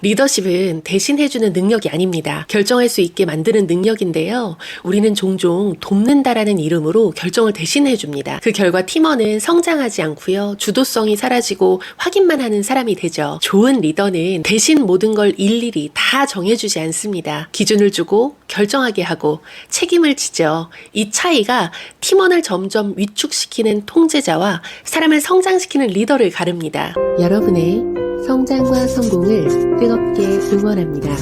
리더십은 대신해주는 능력이 아닙니다. 결정할 수 있게 만드는 능력인데요. 우리는 종종 돕는다라는 이름으로 결정을 대신해줍니다. 그 결과 팀원은 성장하지 않고요. 주도성이 사라지고 확인만 하는 사람이 되죠. 좋은 리더는 대신 모든 걸 일일이 다 정해주지 않습니다. 기준을 주고 결정하게 하고 책임을 지죠. 이 차이가 팀원을 점점 위축시키는 통제자와 사람을 성장시키는 리더를 가릅니다. 여러분의 성장과 성공을 뜨겁게 응원합니다.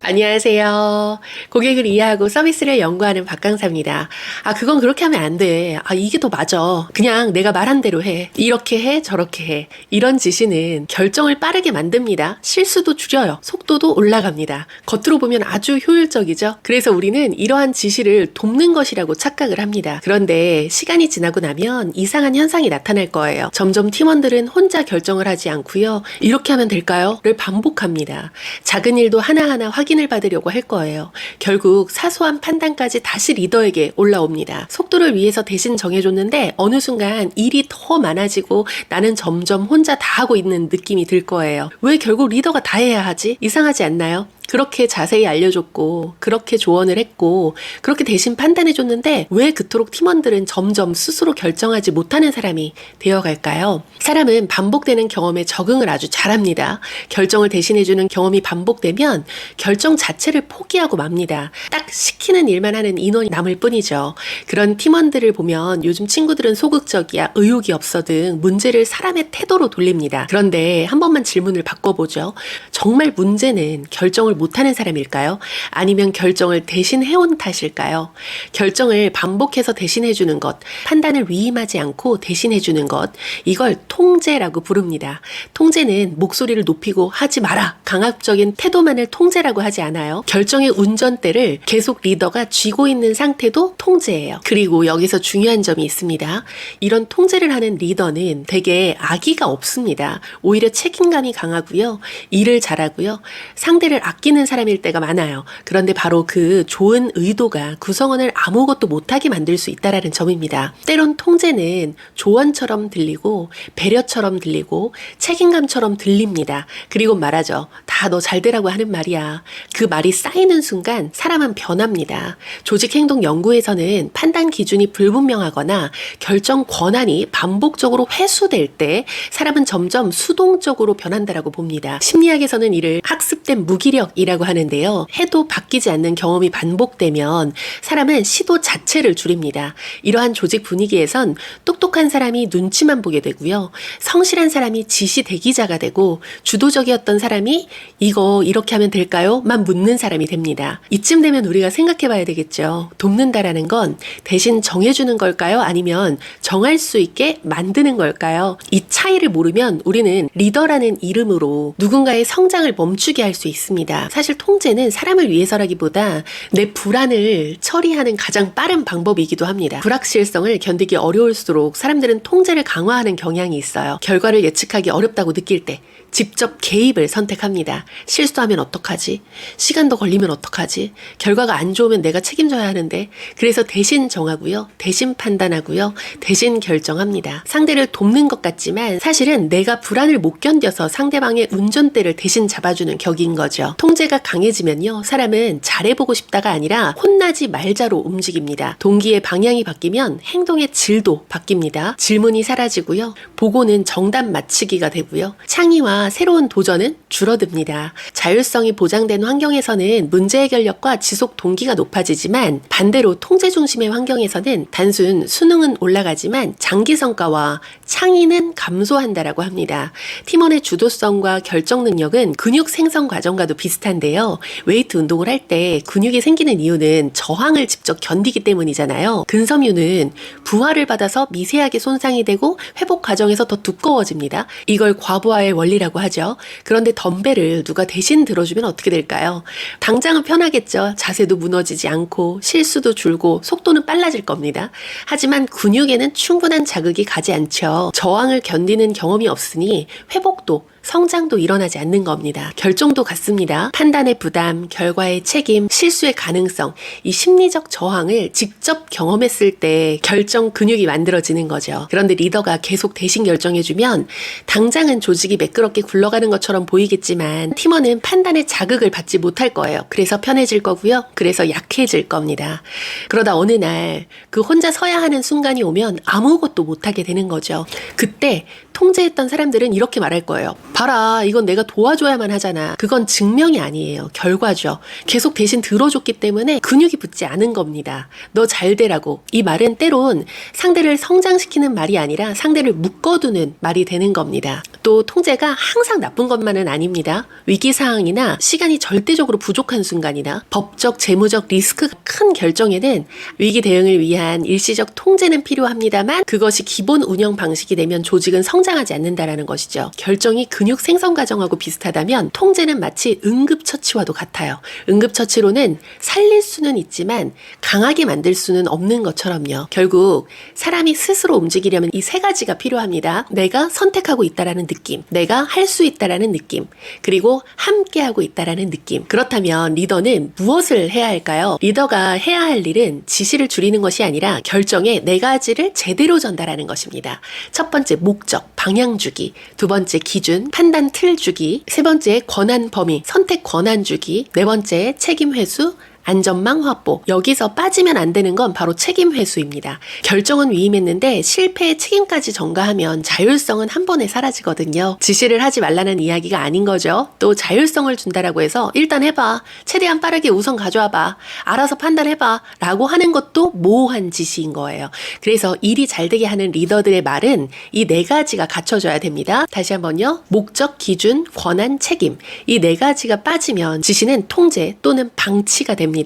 안녕하세요. 고객을 이해하고 서비스를 연구하는 박강사입니다. 그건 그렇게 하면 안 돼. 이게 더 맞아. 그냥 내가 말한 대로 해. 이렇게 해, 저렇게 해. 이런 지시는 결정을 빠르게 만듭니다. 실수도 줄여요. 속도도 올라갑니다. 겉으로 보면 아주 효율적이죠. 그래서 우리는 이러한 지시를 돕는 것이라고 착각을 합니다. 그런데 시간이 지나고 나면 이상한 현상이 나타날 거예요. 점점 팀원들은 혼자 결정을 하지 않고요. 이렇게 하면 될까요? 를 반복합니다. 작은 일도 하나하나 확인을 받으려고 할 거예요. 결국 사소한 판단까지 다시 리더에게 올라옵니다. 속도를 위해서 대신 정해줬는데 어느 순간 일이 더 많아지고 나는 점점 혼자 다 하고 있는 느낌이 들 거예요. 왜 결국 리더가 다 해야 하지? 이상하지 않나요? 그렇게 자세히 알려줬고 그렇게 조언을 했고 그렇게 대신 판단해줬는데 왜 그토록 팀원들은 점점 스스로 결정하지 못하는 사람이 되어갈까요? 사람은 반복되는 경험에 적응을 아주 잘합니다. 결정을 대신해주는 경험이 반복되면 결정 자체를 포기하고 맙니다. 딱 시키는 일만 하는 인원이 남을 뿐이죠. 그런 팀원들을 보면 요즘 친구들은 소극적이야, 의욕이 없어 등 문제를 사람의 태도로 돌립니다. 그런데 한 번만 질문을 바꿔보죠. 정말 문제는 결정을 못하는 사람일까요? 아니면 결정을 대신해온 탓일까요? 결정을 반복해서 대신해주는 것, 판단을 위임하지 않고 대신해주는 것, 이걸 통제라고 부릅니다. 통제는 목소리를 높이고 하지 마라, 강압적인 태도만을 통제라고 하지 않아요. 결정의 운전대를 계속 리더가 쥐고 있는 상태도 통제예요. 그리고 여기서 중요한 점이 있습니다. 이런 통제를 하는 리더는 되게 악의가 없습니다. 오히려 책임감이 강하고요. 일을 잘하고요. 상대를 아끼는 사람일 때가 많아요. 그런데 바로 그 좋은 의도가 구성원을 아무것도 못하게 만들 수 있다는 점입니다. 때론 통제는 조언처럼 들리고 배려처럼 들리고 책임감처럼 들립니다. 그리고 말하죠. 다 너 잘되라고 하는 말이야. 그 말이 쌓이는 순간 사람은 변합니다. 조직행동 연구에서는 판단 기준이 불분명하거나 결정 권한이 반복적으로 회수될 때 사람은 점점 수동적으로 변한다라고 봅니다. 심리학에서는 이를 학습된 무기력이라고 하는데요. 해도 바뀌지 않는 경험이 반복되면 사람은 시도 자체를 줄입니다. 이러한 조직 분위기에선 똑똑한 사람이 눈치만 보게 되고요. 성실한 사람이 지시 대기자가 되고 주도적이었던 사람이 이거 이렇게 하면 될까요? 만 묻는 사람이 됩니다. 이쯤 되면 우리가 생각해 봐야 되겠죠. 돕는다라는 건 대신 정해주는 걸까요? 아니면 정할 수 있게 만드는 걸까요? 이 차이를 모르면 우리는 리더라는 이름으로 누군가의 성장을 멈추게 할 수 있습니다. 사실 통제는 사람을 위해서라기보다 내 불안을 처리하는 가장 빠른 방법이기도 합니다. 불확실성을 견디기 어려울수록 사람들은 통제를 강화하는 경향이 있어요. 결과를 예측하기 어렵다고 느낄 때 직접 개입을 선택합니다. 실수하면 어떡하지? 시간 더 걸리면 어떡하지? 결과가 안 좋으면 내가 책임져야 하는데. 그래서 대신 정하고요. 대신 판단하고요. 대신 결정합니다. 상대를 돕는 것 같지만 사실은 내가 불안을 못 견뎌서 상대방의 운전대를 대신 잡아주는 격인 거죠. 통제가 강해지면요. 사람은 잘해보고 싶다가 아니라 혼나지 말자로 움직입니다. 동기의 방향이 바뀌면 행동의 질도 바뀝니다. 질문이 사라지고요. 보고는 정답 맞히기가 되고요. 창의와 새로운 도전은 줄어듭니다. 자율성이 보장된 환경에서는 문제 해결력과 지속 동기가 높아지지만 반대로 통제 중심의 환경에서는 단순 수능은 올라가지만 장기 성과와 창의는 감소한다라고 합니다. 팀원의 주도성과 결정 능력은 근육 생성 과정과도 비슷한데요. 웨이트 운동을 할 때 근육이 생기는 이유는 저항을 직접 견디기 때문이잖아요. 근섬유는 부하를 받아서 미세하게 손상이 되고 회복 과정에서 더 두꺼워집니다. 이걸 과부하의 원리라고 하죠. 그런데 덤벨을 누가 대신 들어주면 어떻게 될까요? 당장은 편하겠죠. 자세도 무너지지 않고 실수도 줄고 속도는 빨라질 겁니다. 하지만 근육에는 충분한 자극이 가지 않죠. 저항을 견디는 경험이 없으니 회복도 성장도 일어나지 않는 겁니다. 결정도 같습니다. 판단의 부담, 결과의 책임, 실수의 가능성, 이 심리적 저항을 직접 경험했을 때 결정 근육이 만들어지는 거죠. 그런데 리더가 계속 대신 결정해주면 당장은 조직이 매끄럽게 굴러가는 것처럼 보이겠지만 팀원은 판단의 자극을 받지 못할 거예요. 그래서 편해질 거고요. 그래서 약해질 겁니다. 그러다 어느 날 그 혼자 서야 하는 순간이 오면 아무것도 못하게 되는 거죠. 그때 통제했던 사람들은 이렇게 말할 거예요. 봐라, 이건 내가 도와줘야만 하잖아. 그건 증명이 아니에요. 결과죠. 계속 대신 들어줬기 때문에 근육이 붙지 않은 겁니다. 너 잘 되라고. 이 말은 때론 상대를 성장시키는 말이 아니라 상대를 묶어두는 말이 되는 겁니다. 또 통제가 항상 나쁜 것만은 아닙니다. 위기 상황이나 시간이 절대적으로 부족한 순간이나 법적, 재무적 리스크가 큰 결정에는 위기 대응을 위한 일시적 통제는 필요합니다만 그것이 기본 운영 방식이 되면 조직은 성장하지 않는다라는 것이죠. 결정이 근육 생성 과정하고 비슷하다면 통제는 마치 응급처치와도 같아요. 응급처치로는 살릴 수는 있지만 강하게 만들 수는 없는 것처럼요. 결국 사람이 스스로 움직이려면 이 세 가지가 필요합니다. 내가 선택하고 있다라는 느낌, 내가 할 수 있다라는 느낌, 그리고 함께하고 있다라는 느낌. 그렇다면 리더는 무엇을 해야 할까요? 리더가 해야 할 일은 지시를 줄이는 것이 아니라 결정의 네 가지를 제대로 전달하는 것입니다. 첫 번째, 목적, 방향 주기. 두 번째, 기준, 판단 틀 주기. 세 번째, 권한 범위, 선택 권한 주기. 네 번째, 책임 회수, 안전망 확보. 여기서 빠지면 안 되는 건 바로 책임 회수입니다. 결정은 위임했는데 실패의 책임까지 전가하면 자율성은 한 번에 사라지거든요. 지시를 하지 말라는 이야기가 아닌 거죠. 또 자율성을 준다라고 해서 일단 해봐. 최대한 빠르게 우선 가져와봐. 알아서 판단해봐. 라고 하는 것도 모호한 지시인 거예요. 그래서 일이 잘 되게 하는 리더들의 말은 이 네 가지가 갖춰져야 됩니다. 다시 한번요. 목적, 기준, 권한, 책임. 이 네 가지가 빠지면 지시는 통제 또는 방치가 됩니다.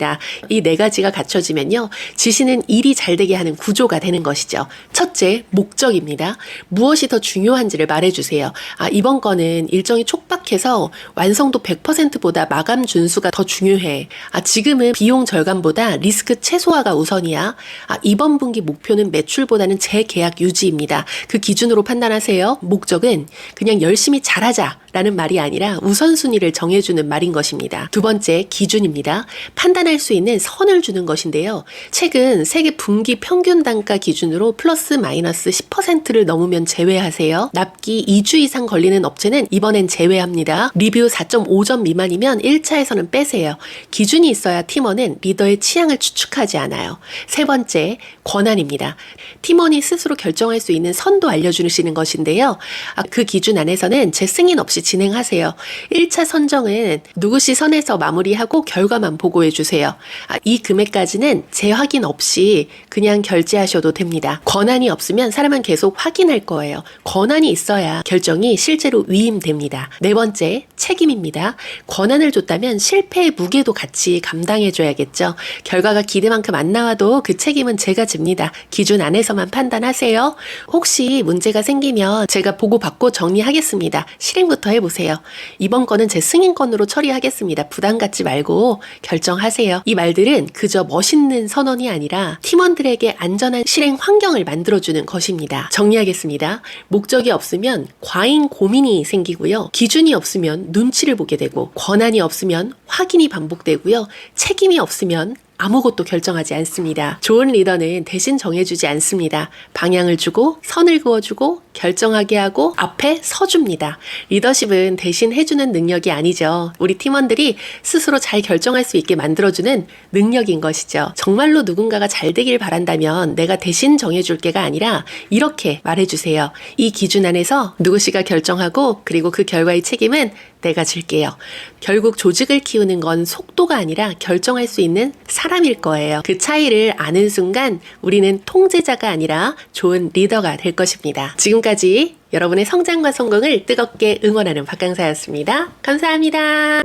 이 네 가지가 갖춰지면요. 지시는 일이 잘 되게 하는 구조가 되는 것이죠. 첫째, 목적입니다. 무엇이 더 중요한지를 말해주세요. 이번 건은 일정이 촉박해서 완성도 100%보다 마감 준수가 더 중요해. 지금은 비용 절감보다 리스크 최소화가 우선이야. 이번 분기 목표는 매출보다는 재계약 유지입니다. 그 기준으로 판단하세요. 목적은 그냥 열심히 잘하자 라는 말이 아니라 우선순위를 정해주는 말인 것입니다. 두 번째, 기준입니다. 판단할 수 있는 선을 주는 것인데요. 최근 세계 분기 평균 단가 기준으로 플러스 마이너스 10%를 넘으면 제외하세요. 납기 2주 이상 걸리는 업체는 이번엔 제외합니다. 리뷰 4.5점 미만이면 1차에서는 빼세요. 기준이 있어야 팀원은 리더의 취향을 추측하지 않아요. 세 번째, 권한입니다. 팀원이 스스로 결정할 수 있는 선도 알려주시는 것인데요. 그 기준 안에서는 제 승인 없이 진행하세요. 1차 선정은 누구씨 선에서 마무리하고 결과만 보고해 주세요. 이 금액까지는 재확인 없이 그냥 결제하셔도 됩니다. 권한이 없으면 사람은 계속 확인할 거예요. 권한이 있어야 결정이 실제로 위임됩니다. 네 번째, 책임입니다. 권한을 줬다면 실패의 무게도 같이 감당해 줘야겠죠. 결과가 기대만큼 안 나와도 그 책임은 제가 집니다. 기준 안에서만 판단하세요. 혹시 문제가 생기면 제가 보고받고 정리하겠습니다. 실행부터 해보세요. 이번 건은 제 승인건으로 처리하겠습니다. 부담 갖지 말고 결정하세요. 이 말들은 그저 멋있는 선언이 아니라 팀원들에게 안전한 실행 환경을 만들어주는 것입니다. 정리하겠습니다. 목적이 없으면 과잉 고민이 생기고요. 기준이 없으면 눈치를 보게 되고, 권한이 없으면 확인이 반복되고요. 책임이 없으면 아무것도 결정하지 않습니다. 좋은 리더는 대신 정해주지 않습니다. 방향을 주고 선을 그어주고 결정하게 하고 앞에 서줍니다. 리더십은 대신 해주는 능력이 아니죠. 우리 팀원들이 스스로 잘 결정할 수 있게 만들어주는 능력인 것이죠. 정말로 누군가가 잘 되길 바란다면 내가 대신 정해줄게가 아니라 이렇게 말해주세요. 이 기준 안에서 누구씨가 결정하고 그리고 그 결과의 책임은 내가 질게요. 결국 조직을 키우는 건 속도가 아니라 결정할 수 있는 사람일 거예요. 그 차이를 아는 순간 우리는 통제자가 아니라 좋은 리더가 될 것입니다. 지금까지 여러분의 성장과 성공을 뜨겁게 응원하는 박강사였습니다. 감사합니다.